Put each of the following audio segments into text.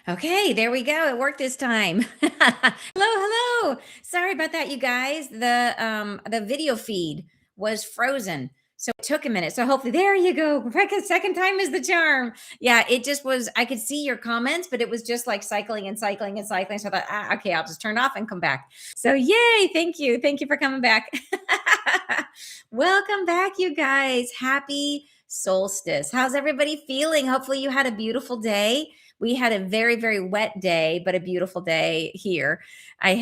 Okay, there we go. It worked this time. Hello, hello. Sorry about that, you guys. The video feed was frozen. So it took a minute. So hopefully there you go. Rebecca, second time is the charm. Yeah, it just was I could see your comments, but it was just like cycling and cycling and cycling. So I thought, okay, I'll just turn off and come back. So yay, thank you. Thank you for coming back. Welcome back, you guys. Happy solstice. How's everybody feeling? Hopefully you had a beautiful day. We had a very, very wet day, but a beautiful day here. I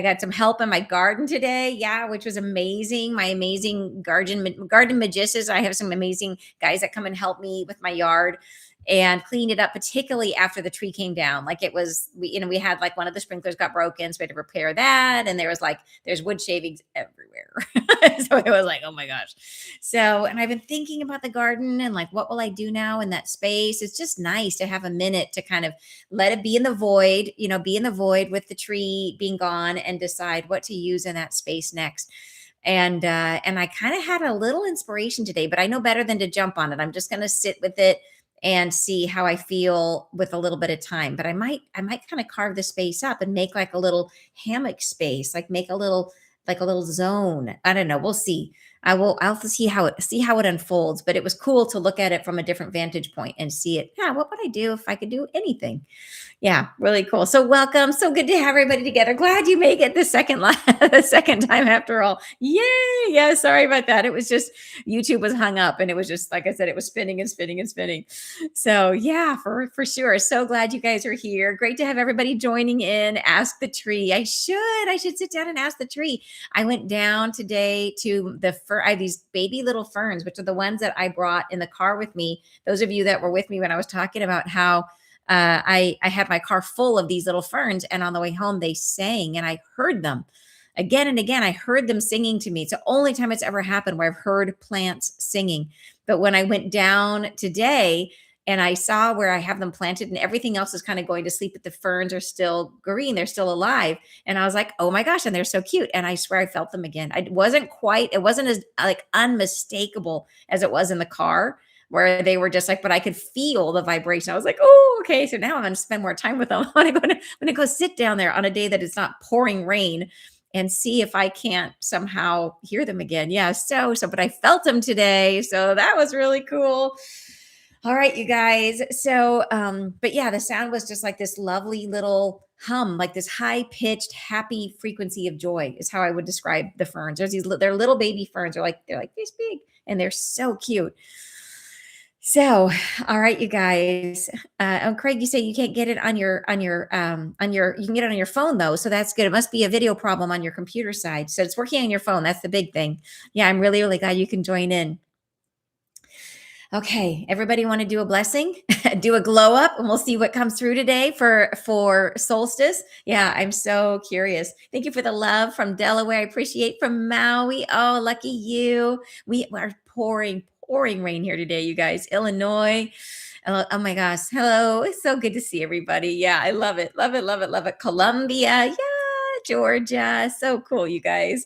got some help in my garden today. Yeah, which was amazing. My amazing garden magicians. I have some amazing guys that come and help me with my yard and clean it up, particularly after the tree came down. Like it was, we had like one of the sprinklers got broken, so we had to repair that. And there's wood shavings everywhere. So it was like, oh my gosh. So, and I've been thinking about the garden and like, what will I do now in that space? It's just nice to have a minute to kind of let it be in the void, be in the void with the tree being gone and decide what to use in that space next. And I kind of had a little inspiration today, but I know better than to jump on it. I'm just going to sit with it and see how I feel with a little bit of time. But I might kind of carve the space up and make like a little hammock space, like make a little zone. I don't know. We'll see. I'll see how it unfolds. But it was cool to look at it from a different vantage point and see it. Yeah, what would I do if I could do anything? Yeah, really cool. So welcome. So good to have everybody together. Glad you make it the second time after all. Yay. Yeah, sorry about that. It was just YouTube was hung up and it was just like I said, it was spinning and spinning and spinning. So yeah, for sure. So glad you guys are here. Great to have everybody joining in. Ask the tree. I should sit down and ask the tree. I went down today to I have these baby little ferns, which are the ones that I brought in the car with me. Those of you that were with me when I was talking about how I had my car full of these little ferns, and on the way home they sang, and I heard them again and again. I heard them singing to me. It's the only time it's ever happened where I've heard plants singing. But when I went down today and I saw where I have them planted and everything else is kind of going to sleep, but the ferns are still green, they're still alive. And I was like, oh my gosh, and they're so cute. And I swear I felt them again. It wasn't as like unmistakable as it was in the car, where they were just like, but I could feel the vibration. I was like, oh, okay. So now I'm going to spend more time with them. I'm going to go sit down there on a day that it's not pouring rain and see if I can't somehow hear them again. Yeah. But I felt them today. So that was really cool. All right, you guys. So, but yeah, the sound was just like this lovely little hum, like this high pitched, happy frequency of joy is how I would describe the ferns. They're little baby ferns. They're like this big and they're so cute. So, all right, you guys. Craig, you say you can't get it on your you can get it on your phone though. So that's good. It must be a video problem on your computer side. So it's working on your phone. That's the big thing. Yeah, I'm really, really glad you can join in. Okay, everybody want to do a blessing, do a glow up, and we'll see what comes through today for solstice. Yeah, I'm so curious. Thank you for the love from Delaware. I appreciate from Maui. Oh, lucky you. We are pouring rain here today, you guys. Illinois. Oh my gosh. Hello. It's so good to see everybody. Yeah, I love it. Love it. Love it. Love it. Columbia. Yeah, Georgia. So cool, you guys.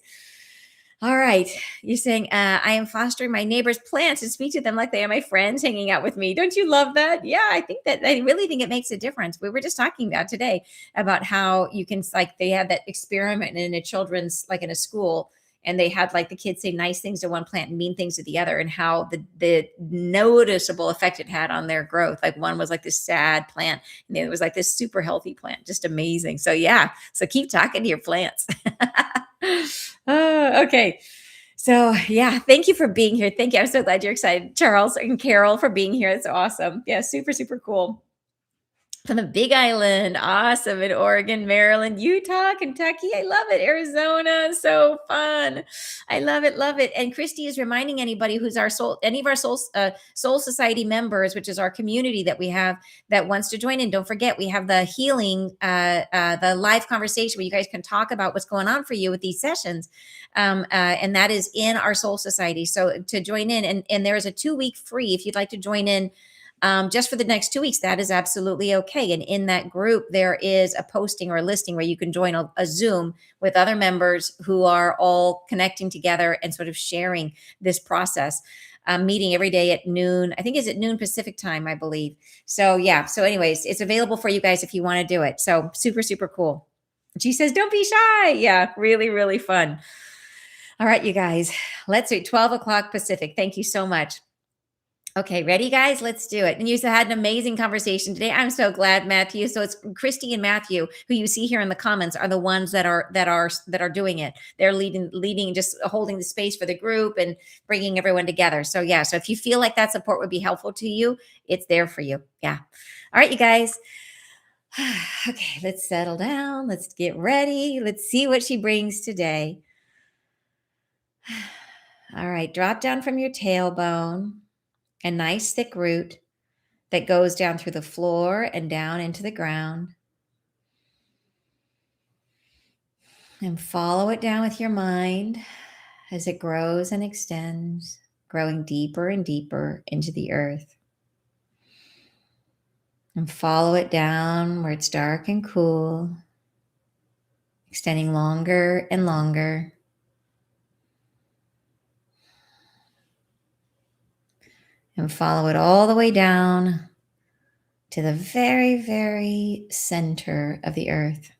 All right. You're saying, I am fostering my neighbor's plants and speak to them like they are my friends hanging out with me. Don't you love that? Yeah, I really think it makes a difference. We were just talking about today about how you can, like, they had that experiment in a children's, like in a school, and they had like the kids say nice things to one plant and mean things to the other, and how the noticeable effect it had on their growth. Like one was like this sad plant, and it was like this super healthy plant. Just amazing. So yeah. So keep talking to your plants. Oh, okay. So yeah, thank you for being here. Thank you. I'm so glad you're excited, Charles and Carol, for being here. It's awesome. Yeah, super, super cool. From the Big Island, awesome, in Oregon, Maryland, Utah, Kentucky. I love it. Arizona, so fun. I love it, love it. And Christy is reminding anybody who's any of our Soul Society members, which is our community that we have, that wants to join in. Don't forget, we have the healing, the live conversation where you guys can talk about what's going on for you with these sessions, and that is in our Soul Society. So to join in, and there is a 2-week free if you'd like to join in. Just for the next 2 weeks, that is absolutely okay. And in that group, there is a posting or a listing where you can join a Zoom with other members who are all connecting together and sort of sharing this process. meeting every day at noon. I think it's at noon Pacific time, I believe. So yeah. So anyways, it's available for you guys if you want to do it. So super, super cool. She says, don't be shy. Yeah, really, really fun. All right, you guys, let's do 12 o'clock Pacific. Thank you so much. Okay, ready, guys? Let's do it. And you had an amazing conversation today. I'm so glad, Matthew. So it's Christy and Matthew, who you see here in the comments, are the ones that are doing it. They're leading, just holding the space for the group and bringing everyone together. So yeah. So if you feel like that support would be helpful to you, it's there for you. Yeah. All right, you guys. Okay, let's settle down. Let's get ready. Let's see what she brings today. All right, drop down from your tailbone, a nice thick root that goes down through the floor and down into the ground. And follow it down with your mind as it grows and extends, growing deeper and deeper into the earth. And follow it down where it's dark and cool, extending longer and longer. And follow it all the way down to the very, very center of the earth.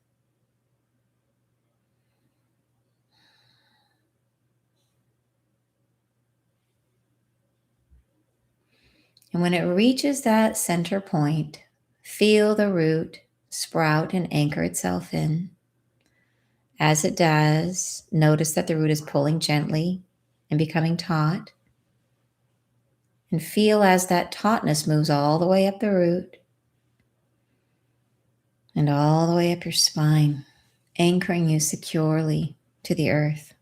And when it reaches that center point, feel the root sprout and anchor itself in. As it does, notice that the root is pulling gently and becoming taut. And feel as that tautness moves all the way up the root and all the way up your spine, anchoring you securely to the earth.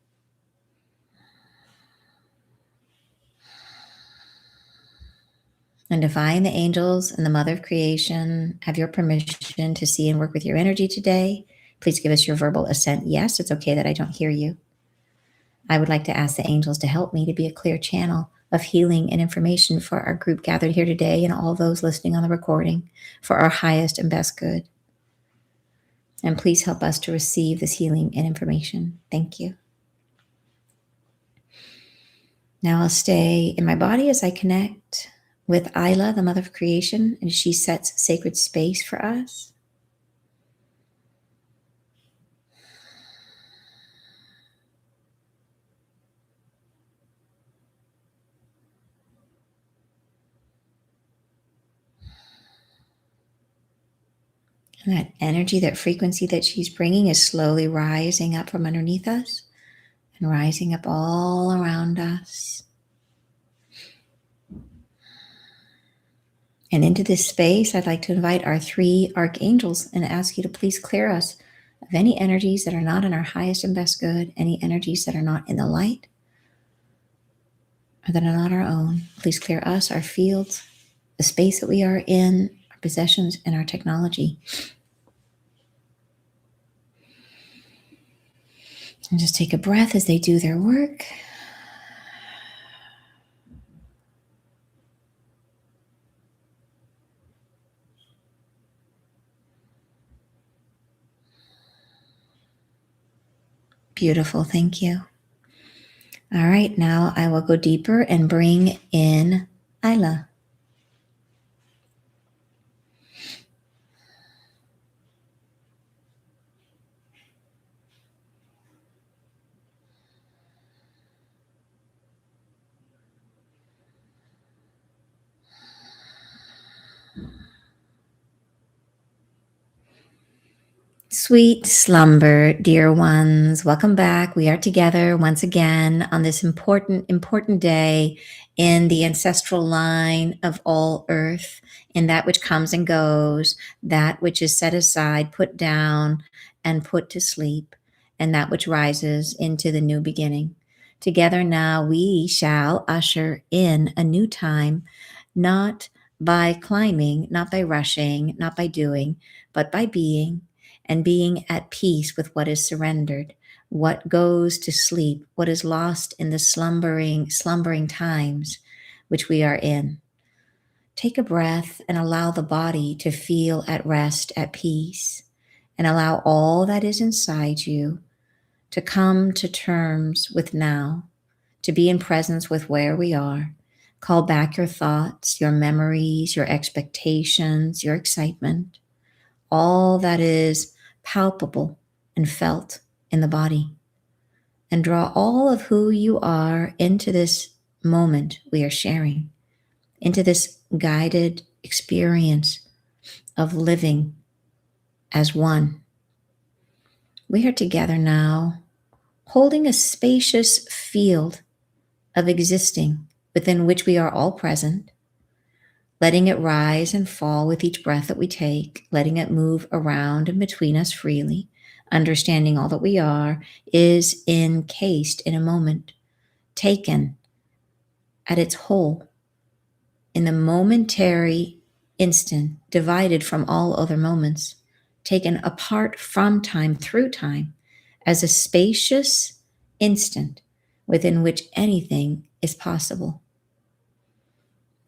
And divine, the angels, and the Mother of Creation have your permission to see and work with your energy today. Please give us your verbal assent. Yes, it's okay that I don't hear you. I would like to ask the angels to help me to be a clear channel of healing and information for our group gathered here today and all those listening on the recording for our highest and best good. And please help us to receive this healing and information. Thank you. Now I'll stay in my body as I connect with Isla, the Mother of Creation, and she sets sacred space for us. And that energy, that frequency that she's bringing is slowly rising up from underneath us and rising up all around us. And into this space, I'd like to invite our 3 archangels and ask you to please clear us of any energies that are not in our highest and best good, any energies that are not in the light or that are not our own. Please clear us, our fields, the space that we are in, our possessions, and our technology. And just take a breath as they do their work. Beautiful, thank you. All right, now I will go deeper and bring in Isla. Sweet slumber, dear ones. Welcome back. We are together once again on this important day in the ancestral line of all earth, in that which comes and goes, that which is set aside, put down, and put to sleep, and that which rises into the new beginning. Together now we shall usher in a new time, not by climbing, not by rushing, not by doing, but by being, and being at peace with what is surrendered, what goes to sleep, what is lost in the slumbering times which we are in. Take a breath and allow the body to feel at rest, at peace, and allow all that is inside you to come to terms with now, to be in presence with where we are, Call back your thoughts, your memories, your expectations, your excitement, all that is palpable and felt in the body. And draw all of who you are into this moment we are sharing, into this guided experience of living as one. We are together now, holding a spacious field of existing within which we are all present, letting it rise and fall with each breath that we take, letting it move around and between us freely, understanding all that we are is encased in a moment, taken at its whole, in the momentary instant, divided from all other moments, taken apart from time through time, as a spacious instant within which anything is possible.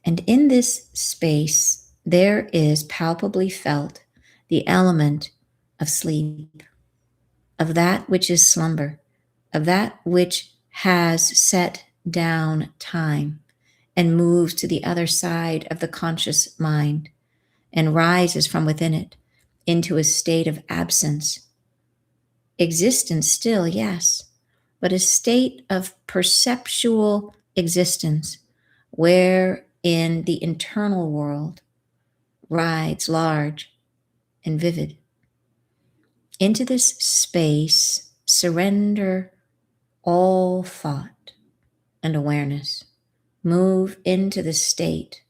And in this space, there is palpably felt the element of sleep, of that which is slumber, of that which has set down time and moves to the other side of the conscious mind and rises from within it into a state of absence. Existence still, yes, but a state of perceptual existence wherein the internal world rides large and vivid. Into this space, surrender all thought and awareness. Move into the state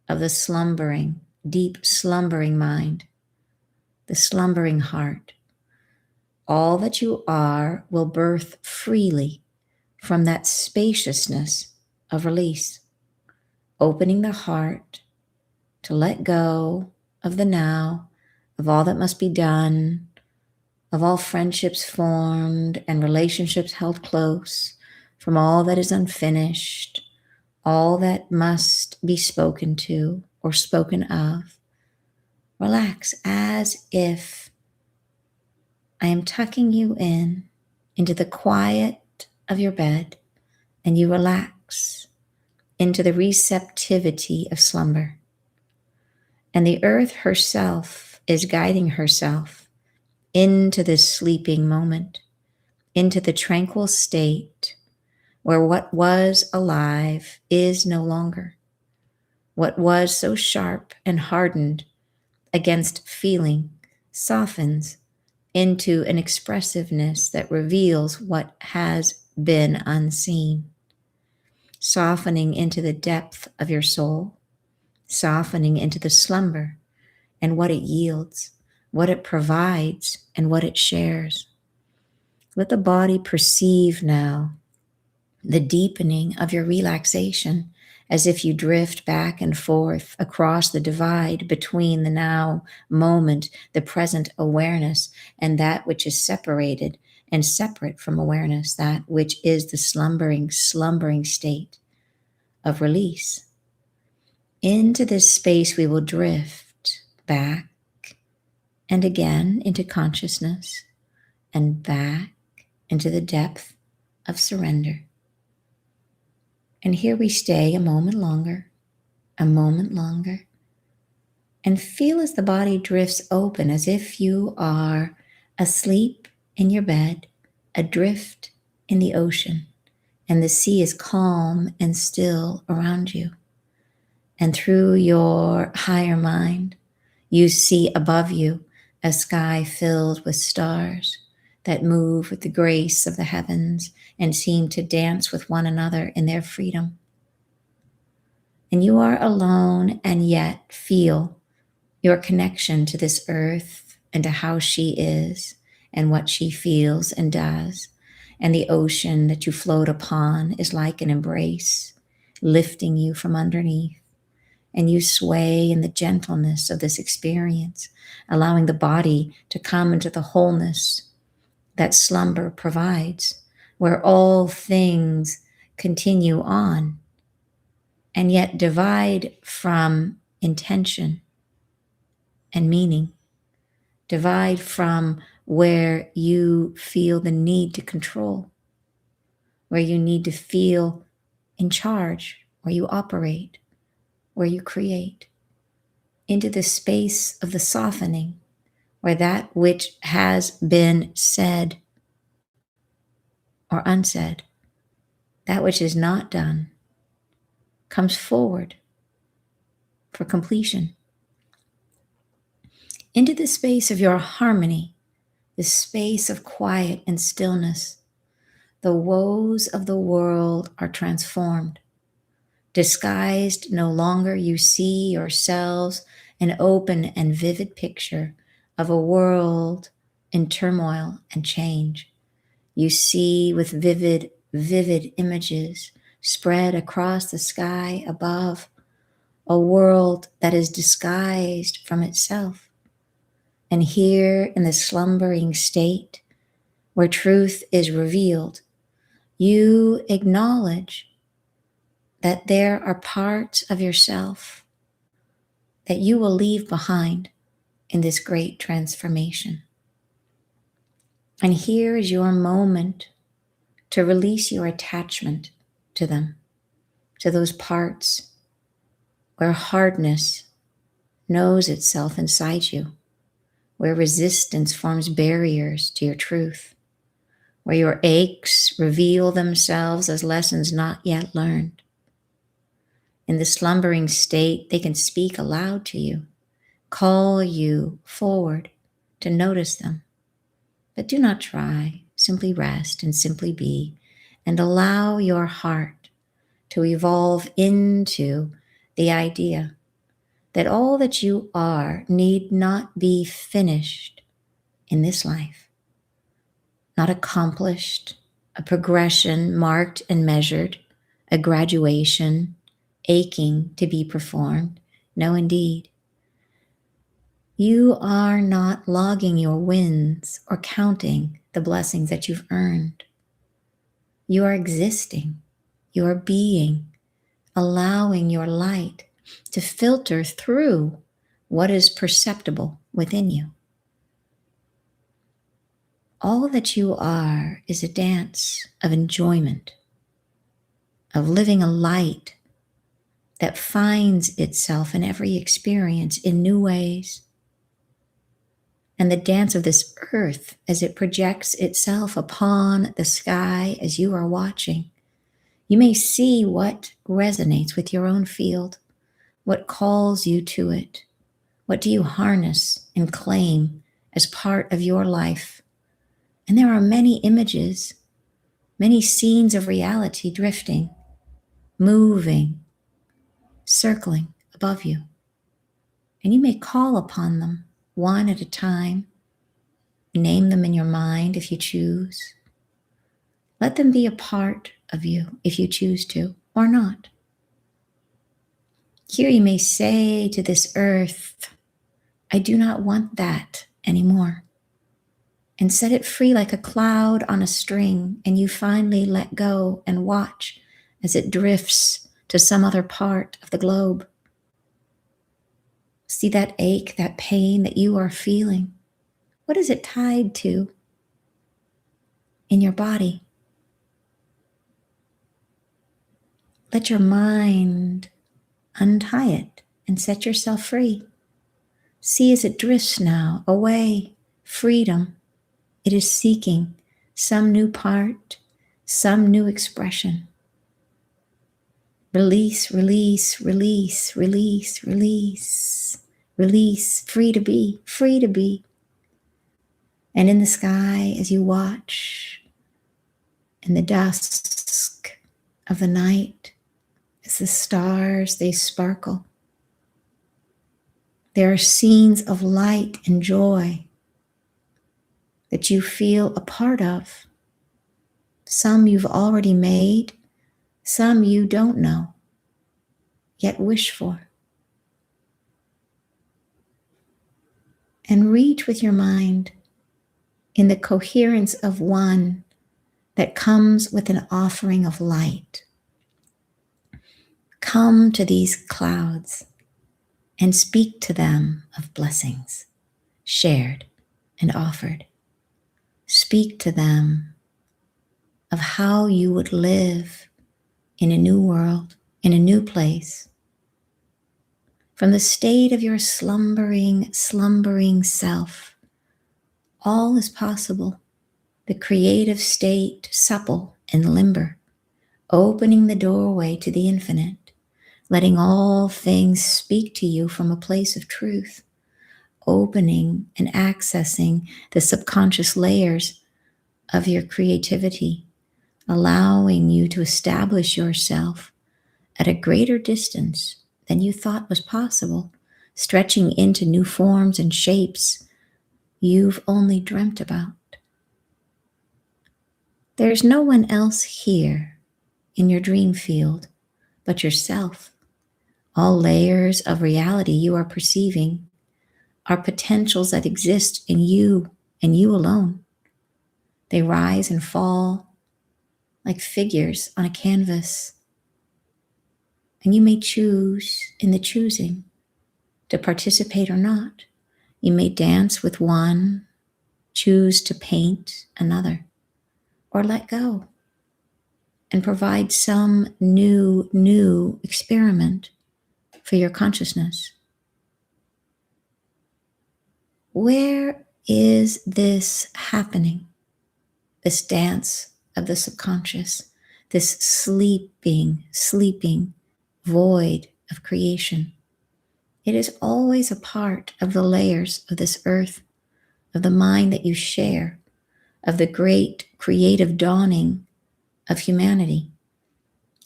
of the slumbering, deep slumbering mind, the slumbering heart. All that you are will birth freely from that spaciousness of release, opening the heart to let go of the now, of all that must be done, of all friendships formed and relationships held close, from all that is unfinished, all that must be spoken to or spoken of. Relax as if I am tucking you in into the quiet of your bed, and you relax into the receptivity of slumber. And the earth herself is guiding herself into this sleeping moment, into the tranquil state where what was alive is no longer. What was so sharp and hardened against feeling softens into an expressiveness that reveals what has been unseen, softening into the depth of your soul, softening into the slumber and what it yields, what it provides, and what it shares. Let the body perceive now the deepening of your relaxation, as if you drift back and forth across the divide between the now moment, the present awareness, and that which is separated and separate from awareness, that which is the slumbering state of release. Into this space we will drift back and again into consciousness and back into the depth of surrender. And here we stay a moment longer, and feel as the body drifts open, as if you are asleep in your bed, adrift in the ocean, and the sea is calm and still around you. And through your higher mind, you see above you a sky filled with stars that move with the grace of the heavens and seem to dance with one another in their freedom. And you are alone and yet feel your connection to this earth and to how she is and what she feels and does. And the ocean that you float upon is like an embrace, lifting you from underneath. And you sway in the gentleness of this experience, allowing the body to come into the wholeness that slumber provides, where all things continue on and yet divide from intention and meaning, divide from where you feel the need to control, where you need to feel in charge where you operate, where you create, into the space of the softening, where that which has been said or unsaid, that which is not done, comes forward for completion. Into the space of your harmony, the space of quiet and stillness, the woes of the world are transformed. Disguised no longer, you see yourselves an open and vivid picture of a world in turmoil and change. You see with vivid images spread across the sky above, a world that is disguised from itself. And here in the slumbering state, where truth is revealed, you acknowledge that there are parts of yourself that you will leave behind in this great transformation. And here is your moment to release your attachment to them, to those parts where hardness knows itself inside you, where resistance forms barriers to your truth, where your aches reveal themselves as lessons not yet learned. In the slumbering state, they can speak aloud to you, call you forward to notice them. But do not try, simply rest and simply be, and allow your heart to evolve into the idea that all that you are need not be finished in this life, not accomplished, a progression marked and measured, a graduation aching to be performed. No, indeed. You are not logging your wins or counting the blessings that you've earned. You are existing. You are being, allowing your light to filter through what is perceptible within you. All that you are is a dance of enjoyment, of living a light that finds itself in every experience in new ways. And the dance of this earth as it projects itself upon the sky as you are watching. You may see what resonates with your own field, what calls you to it. What do you harness and claim as part of your life? And there are many images, many scenes of reality drifting, moving, circling above you. And you may call upon them one at a time. Name them in your mind if you choose. Let them be a part of you if you choose to, or not. Here you may say to this earth, I do not want that anymore. And set it free like a cloud on a string, and you finally let go and watch as it drifts to some other part of the globe. See that ache, that pain that you are feeling. What is it tied to in your body? Let your mind untie it and set yourself free. See as it drifts now away, freedom. It is seeking some new part, some new expression. Release, release, release, release, release, release, free to be, free to be. And in the sky, as you watch, in the dusk of the night, as the stars, they sparkle. There are scenes of light and joy that you feel a part of. Some you've already made, some you don't know, yet wish for. And reach with your mind in the coherence of one that comes with an offering of light. Come to these clouds and speak to them of blessings, shared and offered. Speak to them of how you would live in a new world, in a new place. From the state of your slumbering self, all is possible. The creative state, supple and limber, opening the doorway to the infinite, letting all things speak to you from a place of truth, opening and accessing the subconscious layers of your creativity, allowing you to establish yourself at a greater distance than you thought was possible, stretching into new forms and shapes you've only dreamt about. There's no one else here in your dream field but yourself. All layers of reality you are perceiving are potentials that exist in you and you alone. They rise and fall like figures on a canvas. And you may choose in the choosing to participate or not. You may dance with one, choose to paint another, or let go and provide some new experiment for your consciousness. Where is this happening? This dance of the subconscious, this sleeping void of creation. It is always a part of the layers of this earth, of the mind that you share, of the great creative dawning of humanity.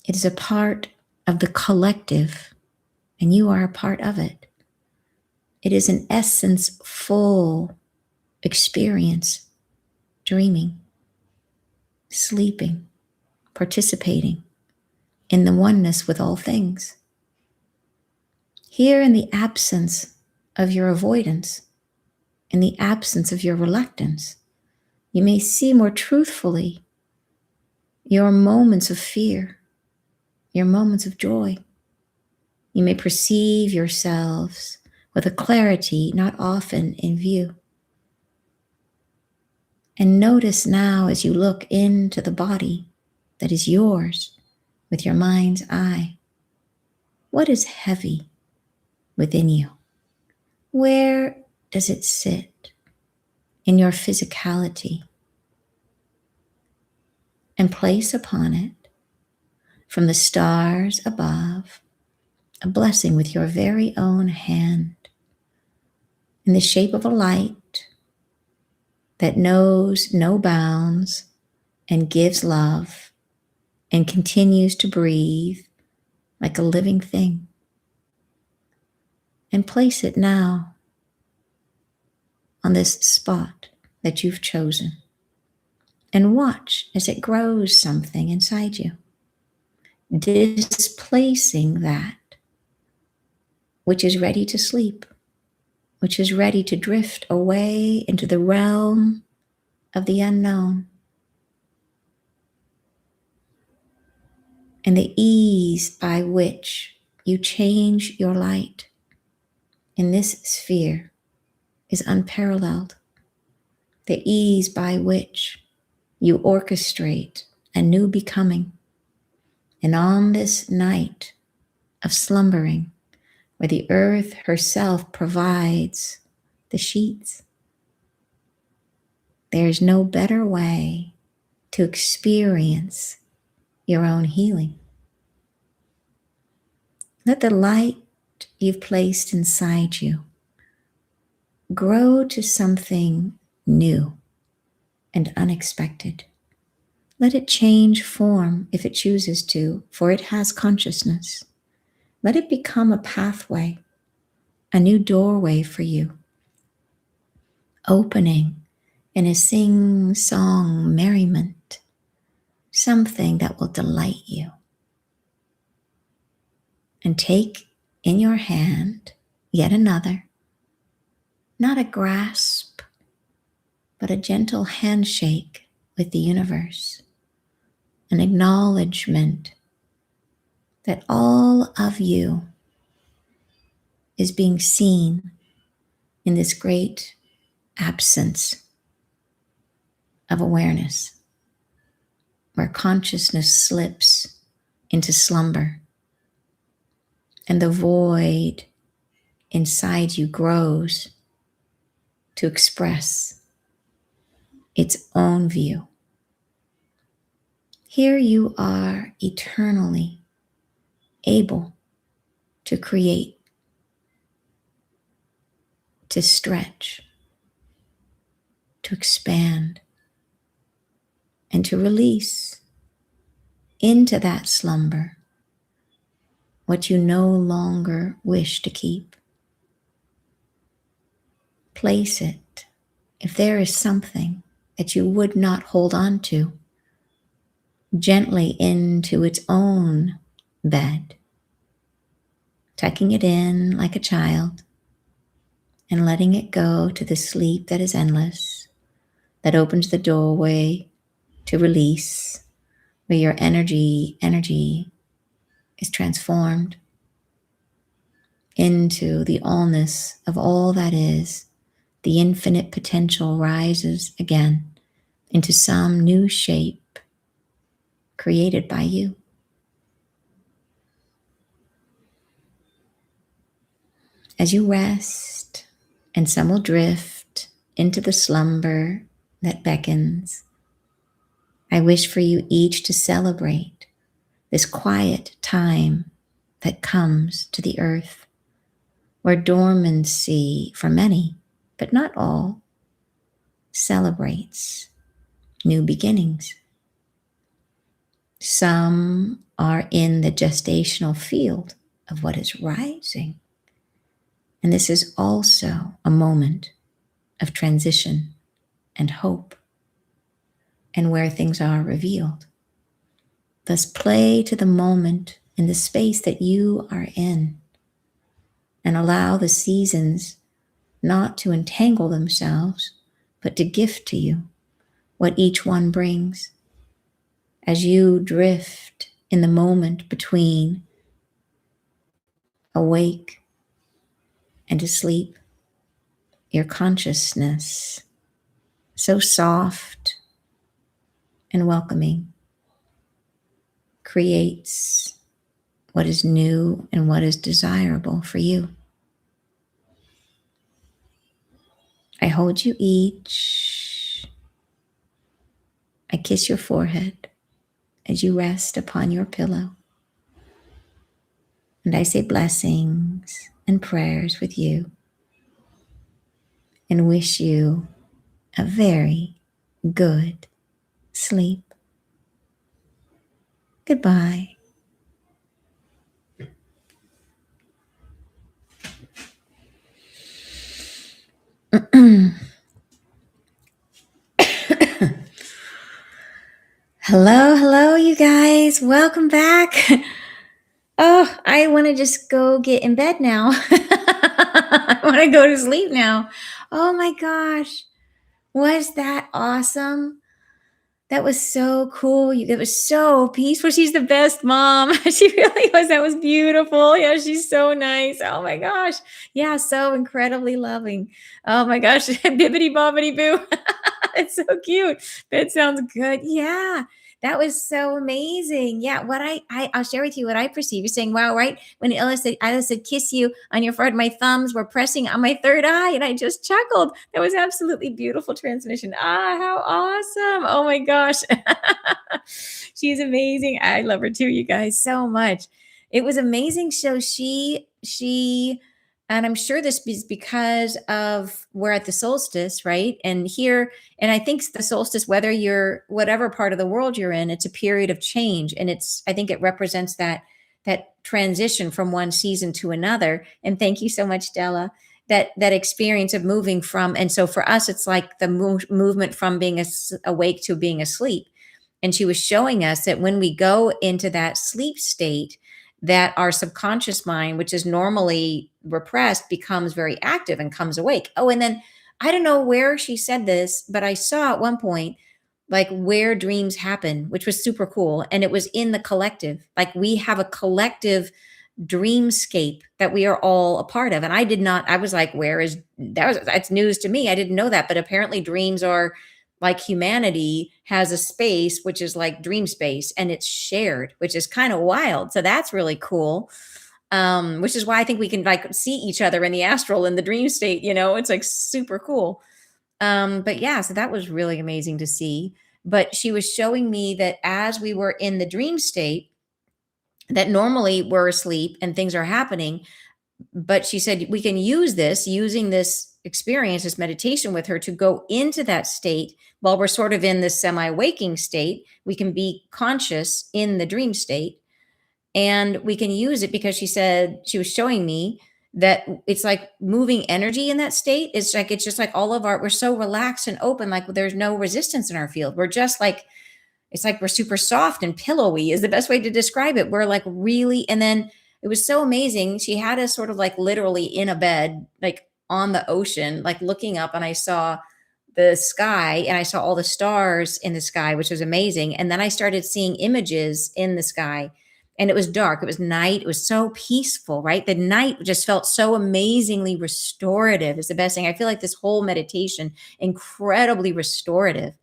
It is a part of the collective, and you are a part of it. It is an essence full experience, dreaming, sleeping, participating in the oneness with all things. Here, in the absence of your avoidance, in the absence of your reluctance, you may see more truthfully your moments of fear, your moments of joy. You may perceive yourselves with a clarity not often in view. And notice now as you look into the body that is yours with your mind's eye, what is heavy within you? Where does it sit in your physicality? And place upon it, from the stars above, a blessing with your very own hand in the shape of a light that knows no bounds and gives love and continues to breathe like a living thing. And place it now on this spot that you've chosen. And watch as it grows something inside you, displacing that which is ready to sleep, which is ready to drift away into the realm of the unknown. And the ease by which you change your light in this sphere is unparalleled. The ease by which you orchestrate a new becoming. And on this night of slumbering, where the earth herself provides the sheets, there's no better way to experience your own healing. Let the light you've placed inside you grow to something new and unexpected. Let it change form if it chooses to, for it has consciousness. Let it become a pathway, a new doorway for you, opening in a sing-song merriment, something that will delight you. And take in your hand yet another, not a grasp, but a gentle handshake with the universe, an acknowledgement that all of you is being seen in this great absence of awareness, where consciousness slips into slumber and the void inside you grows to express its own view. Here you are eternally able to create, to stretch, to expand, and to release into that slumber what you no longer wish to keep. Place it, if there is something that you would not hold on to, gently into its own bed, tucking it in like a child and letting it go to the sleep that is endless, that opens the doorway to release, where your energy is transformed into the allness of all that is. The infinite potential rises again into some new shape created by you. As you rest, and some will drift into the slumber that beckons, I wish for you each to celebrate this quiet time that comes to the earth, where dormancy for many, but not all, celebrates new beginnings. Some are in the gestational field of what is rising. And this is also a moment of transition and hope, and where things are revealed. Thus, play to the moment in the space that you are in, and allow the seasons not to entangle themselves, but to gift to you what each one brings. As you drift in the moment between awake and asleep, your consciousness, so soft and welcoming, creates what is new and what is desirable for you. I hold you each. I kiss your forehead as you rest upon your pillow. And I say blessings and prayers with you, and wish you a very good sleep. Goodbye. Hello, you guys. Welcome back. Oh, I want to just go get in bed now. I want to go to sleep now. Oh my gosh. Was that awesome? That was so cool. That was so peaceful. She's the best mom. She really was. That was beautiful. Yeah, she's so nice. Oh my gosh. Yeah, so incredibly loving. Oh my gosh. Bibbity bobbity boo. It's so cute. That sounds good. Yeah. That was so amazing. Yeah, what I'll share with you what I perceive. You're saying, wow, right? When Ella said, kiss you on your forehead, my thumbs were pressing on my third eye, and I just chuckled. That was absolutely beautiful transmission. Ah, how awesome. Oh my gosh. She's amazing. I love her too, you guys, so much. It was amazing. So and I'm sure this is because of we're at the solstice, right? And here, and I think the solstice, whether you're whatever part of the world you're in, it's a period of change. And I think it represents that transition from one season to another. And thank you so much, Della, that experience of moving from, and so for us, it's like the movement from being awake to being asleep. And she was showing us that when we go into that sleep state, that our subconscious mind, which is normally repressed, becomes very active and comes awake. Oh, and then I don't know where she said this, but I saw at one point, like where dreams happen, which was super cool. And it was in the collective. Like we have a collective dreamscape that we are all a part of. And I was like, that's news to me. I didn't know that, but apparently dreams are like humanity has a space, which is like dream space, and it's shared, which is kind of wild. So that's really cool. which is why I think we can like see each other in the astral in the dream state, it's like super cool. But yeah, so that was really amazing to see. But she was showing me that as we were in the dream state, that normally we're asleep and things are happening. But she said we can use this, using this experience, this meditation with her to go into that state while we're sort of in this semi waking state. We can be conscious in the dream state and we can use it because she said she was showing me that it's like moving energy in that state. It's just like all of our, we're so relaxed and open, like there's no resistance in our field. We're just like, it's like we're super soft and pillowy is the best way to describe it. We're like really, and then it was so amazing. She had us sort of like literally in a bed, like on the ocean, like looking up, and I saw the sky and I saw all the stars in the sky, which was amazing. And then I started seeing images in the sky, and it was dark. It was night. It was so peaceful, right? The night just felt so amazingly restorative. Is the best thing. I feel like this whole meditation, incredibly restorative.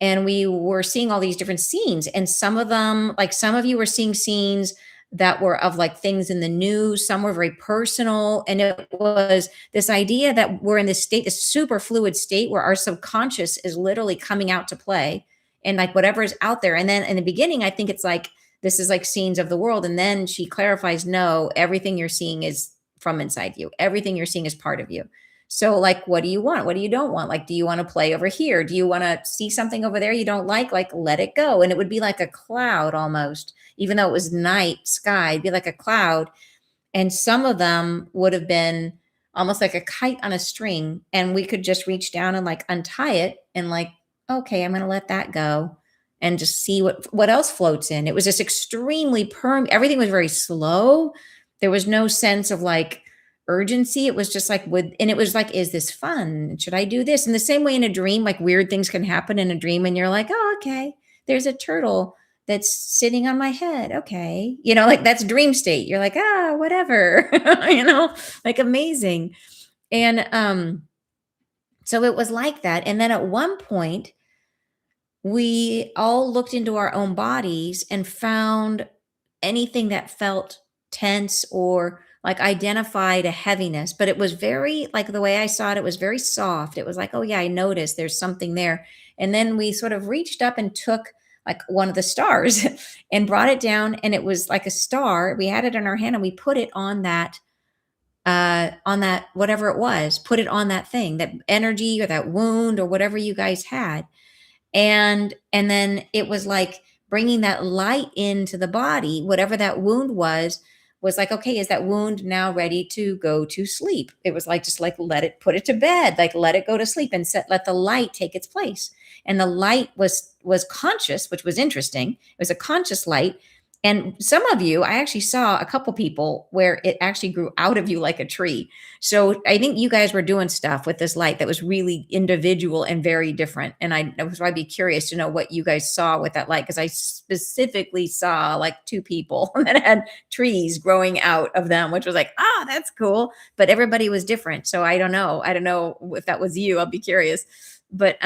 And we were seeing all these different scenes, and some of them, like some of you were seeing scenes that were of like things in the news, some were very personal, and it was this idea that we're in this state, this super fluid state where our subconscious is literally coming out to play, and like whatever is out there. And then in the beginning I think it's like this is like scenes of the world, and then she clarifies, no, everything you're seeing is from inside you, everything you're seeing is part of you. So, like, what do you want? What do you don't want? Like, do you want to play over here? Do you want to see something over there you don't like? Like, let it go. And it would be like a cloud almost, even though it was night sky, it'd be like a cloud. And some of them would have been almost like a kite on a string. And we could just reach down and like untie it and like, okay, I'm going to let that go and just see what else floats in. It was just extremely everything was very slow. There was no sense of like urgency. It was just like and it was like, is this fun? Should I do this? In the same way in a dream, like weird things can happen in a dream and you're like, oh, okay, there's a turtle that's sitting on my head. Okay. Like that's dream state. You're like, whatever, like amazing. And so it was like that. And then at one point, we all looked into our own bodies and found anything that felt tense or like identified a heaviness, but it was very, like the way I saw it, it was very soft. It was like, oh yeah, I noticed there's something there. And then we sort of reached up and took like one of the stars and brought it down, and it was like a star. We had it in our hand and we put it on that whatever it was, put it on that thing, that energy or that wound or whatever you guys had. And then it was like bringing that light into the body, whatever that wound was like, okay, is that wound now ready to go to sleep? It was like, just like, put it to bed, like let it go to sleep and let the light take its place. And the light was conscious, which was interesting. It was a conscious light. And some of you, I actually saw a couple people where it actually grew out of you like a tree. So I think you guys were doing stuff with this light that was really individual and very different. And I'd be curious to know what you guys saw with that light, because I specifically saw like two people that had trees growing out of them, which was like, that's cool. But everybody was different. So I don't know. I don't know if that was you. I'll be curious. But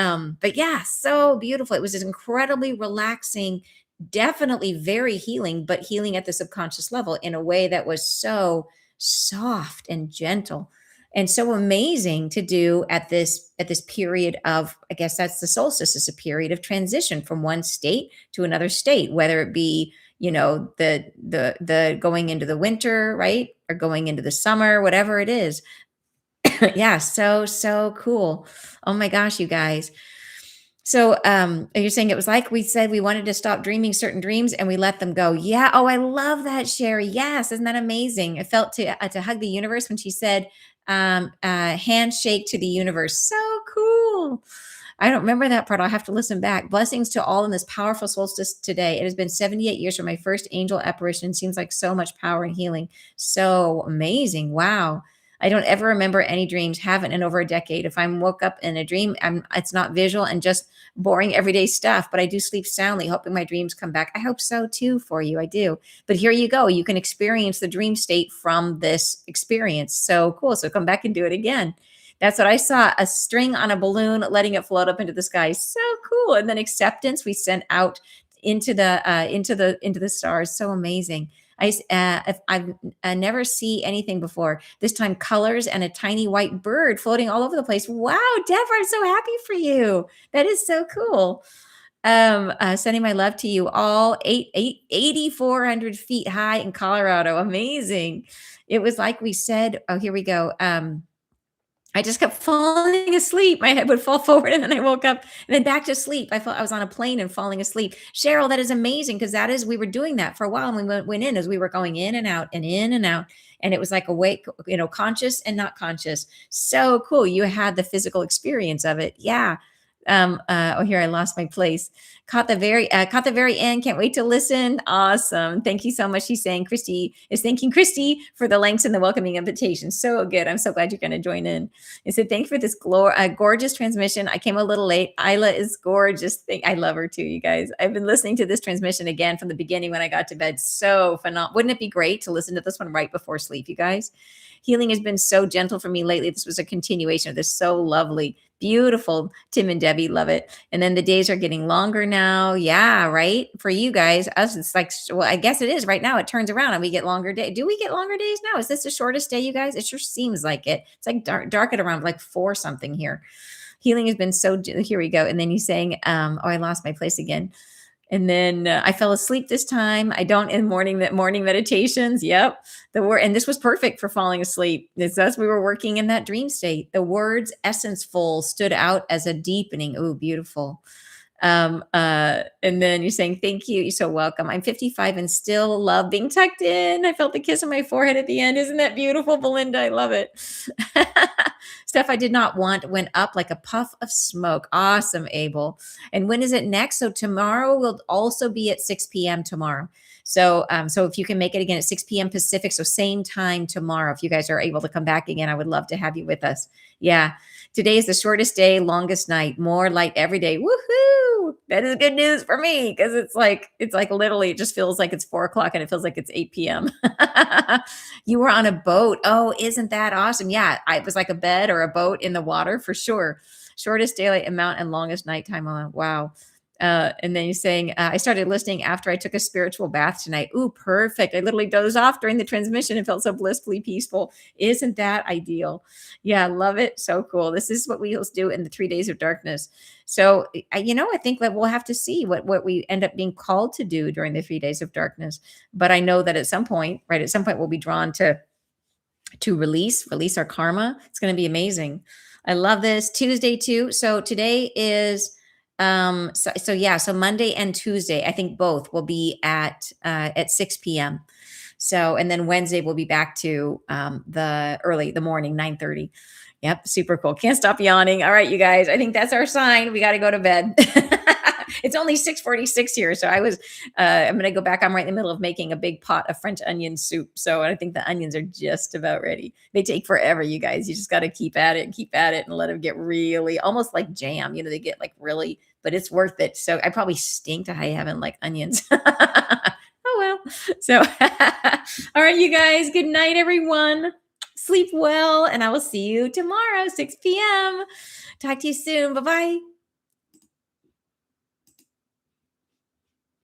yeah, so beautiful. It was this incredibly relaxing, definitely very healing, but healing at the subconscious level in a way that was so soft and gentle and so amazing to do at this period of, I guess that's the solstice, is a period of transition from one state to another state, whether it be the going into the winter, right, or going into the summer, whatever it is. Yeah, so cool. Oh my gosh, you guys. So you're saying it was like we said we wanted to stop dreaming certain dreams and we let them go. Yeah. Oh, I love that, Sherry. Yes. Isn't that amazing? I felt to hug the universe when she said handshake to the universe. So cool. I don't remember that part. I'll have to listen back. Blessings to all in this powerful solstice today. It has been 78 years from my first angel apparition. Seems like so much power and healing. So amazing. Wow. I don't ever remember any dreams, haven't in over a decade. If I'm woke up in a dream, it's not visual and just boring everyday stuff, but I do sleep soundly, hoping my dreams come back. I hope so too for you. I do. But here you go. You can experience the dream state from this experience. So cool. So come back and do it again. That's what I saw, a string on a balloon, letting it float up into the sky. So cool. And then acceptance we sent out into the stars. So amazing. If I've never see anything before. This time, colors and a tiny white bird floating all over the place. Wow, Deborah, I'm so happy for you. That is so cool. Sending my love to you all. 8,400 feet high in Colorado. Amazing. It was like we said. Oh, here we go. I just kept falling asleep. My head would fall forward and then I woke up and then back to sleep. I felt I was on a plane and falling asleep. Cheryl, that is amazing because that is, we were doing that for a while and we went in as we were going in and out and in and out. And it was like awake, conscious and not conscious. So cool. You had the physical experience of it. Yeah. Oh, here I lost my place. Caught the very end. Can't wait to listen. Awesome. Thank you so much. She's saying Christy is thanking Christy for the links and the welcoming invitation. So good. I'm so glad you're going to join in. I said, thank you for this gorgeous transmission. I came a little late. Isla is gorgeous. I love her too, you guys. I've been listening to this transmission again from the beginning when I got to bed. So phenomenal. Wouldn't it be great to listen to this one right before sleep, you guys? Healing has been so gentle for me lately. This was a continuation of this. So lovely. Beautiful. Tim and Debbie love it. And then the days are getting longer now. Yeah, right. For you guys, us, it's like, well, I guess it is right now. It turns around and we get longer days. Do we get longer days now? Is this the shortest day, you guys? It sure seems like it. It's like dark at around like 4 something here. Healing has been so, here we go. And then he's saying, oh, I lost my place again. And then I fell asleep this time. I don't in morning meditations. Yep. And this was perfect for falling asleep. It's us. We were working in that dream state. The words essence-full stood out as a deepening. Oh, beautiful. And then you're saying, thank you. You're so welcome. I'm 55 and still love being tucked in. I felt the kiss on my forehead at the end. Isn't that beautiful, Belinda? I love it. Stuff I did not want went up like a puff of smoke. Awesome, Abel. And when is it next? So tomorrow will also be at 6 p.m. tomorrow. So if you can make it again at 6 p.m. Pacific, so same time tomorrow, if you guys are able to come back again, I would love to have you with us. Yeah. Today is the shortest day, longest night, more light every day. Woohoo! That is good news for me because it's like literally, it just feels like it's 4 o'clock and it feels like it's 8 p.m. You were on a boat. Oh, isn't that awesome? Yeah, it was like a bed or a boat in the water for sure. Shortest daylight amount and longest nighttime amount. Wow. And then you're saying, I started listening after I took a spiritual bath tonight. Ooh, perfect. I literally dozed off during the transmission and felt so blissfully peaceful. Isn't that ideal? Yeah, love it. So cool. This is what we do in the 3 days of darkness. So, I think that we'll have to see what we end up being called to do during the 3 days of darkness. But I know that at some point, we'll be drawn to release our karma. It's going to be amazing. I love this. Tuesday too. So today is so Monday and Tuesday, I think both will be at 6 p.m. So, and then Wednesday we'll be back to the morning, 9:30. Yep, super cool. Can't stop yawning. All right, you guys, I think that's our sign. We got to go to bed. It's only 6:46 here, so I'm going to go back. I'm right in the middle of making a big pot of French onion soup. So I think the onions are just about ready. They take forever, you guys. You just got to keep at it and let them get really, almost like jam. They get like really, but it's worth it. So I probably stink to high heaven like onions. Oh, well. So, all right, you guys, good night, everyone. Sleep well, and I will see you tomorrow, 6 p.m. Talk to you soon. Bye-bye.